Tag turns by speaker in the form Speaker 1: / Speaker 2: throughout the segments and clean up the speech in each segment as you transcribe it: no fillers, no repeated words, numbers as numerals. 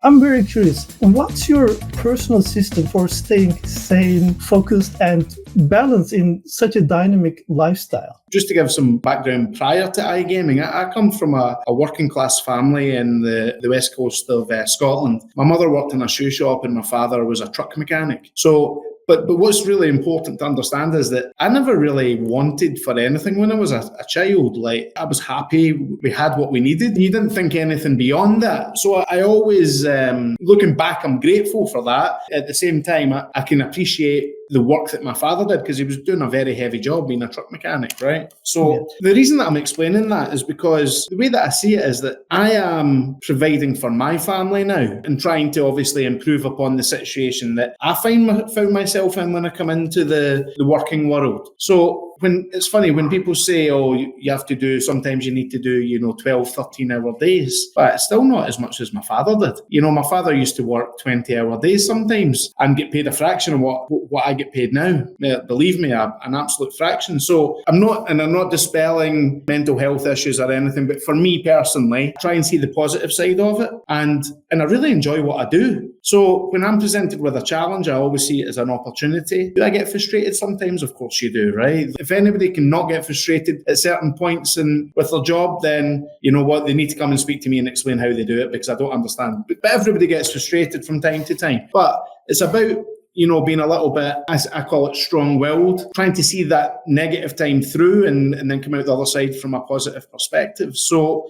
Speaker 1: I'm very curious, what's your personal system for staying sane, focused, and balanced in such a dynamic lifestyle?
Speaker 2: Just to give some background prior to iGaming, I come from a working class family in the west coast of Scotland. My mother worked in a shoe shop and my father was a truck mechanic. But what's really important to understand is that I never really wanted for anything when I was a child. Like, I was happy, we had what we needed. You didn't think anything beyond that. So I always, looking back, I'm grateful for that. At the same time, I can appreciate the work that my father did because he was doing a very heavy job being a truck mechanic, right? So the reason that I'm explaining that is because the way that I see it is that I am providing for my family now and trying to obviously improve upon the situation that I found myself in when I come into the working world. So it's funny when people say, oh, you have to do, sometimes you need to do, 12, 13-hour days, but it's still not as much as my father did. My father used to work 20-hour days sometimes and get paid a fraction of what I get paid now. Believe me, an absolute fraction. So I'm not dispelling mental health issues or anything, but for me personally, I try and see the positive side of it, and I really enjoy what I do. So when I'm presented with a challenge, I always see it as an opportunity. Do I get frustrated sometimes? Of course you do, right? If anybody can not get frustrated at certain points with their job, then you know what, they need to come and speak to me and explain how they do it, because I don't understand. But everybody gets frustrated from time to time. But it's about being a little bit, as I call it, strong-willed, trying to see that negative time through and then come out the other side from a positive perspective. So,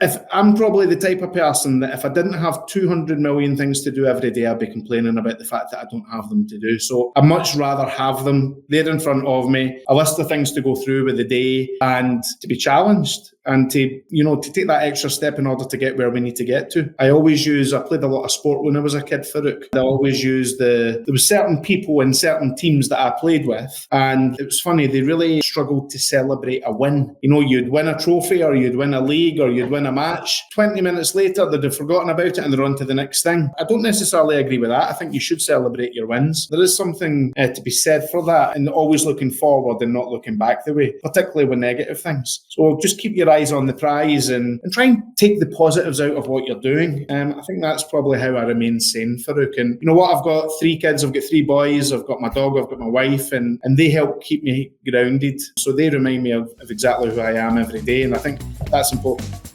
Speaker 2: if I'm probably the type of person that if I didn't have 200 million things to do every day, I'd be complaining about the fact that I don't have them to do. So I'd much rather have them there in front of me, a list of things to go through with the day, and to be challenged and to take that extra step in order to get where we need to get to. I played a lot of sport when I was a kid, Farouk. I always used there was certain people in certain teams that I played with, and it was funny, they really struggled to celebrate a win. You'd win a trophy or you'd win a league or you'd win a match. 20 minutes later, they'd have forgotten about it and they're on to the next thing. I don't necessarily agree with that. I think you should celebrate your wins. There is something to be said for that, and always looking forward and not looking back the way, particularly with negative things. So just keep your eyes on the prize and try and take the positives out of what you're doing. I think that's probably how I remain sane, Farouk. And you know what? I've got 3 kids. I've got 3 boys. I've got my dog. I've got my wife, and they help keep me grounded. So they remind me of exactly who I am every day. And I think that's important.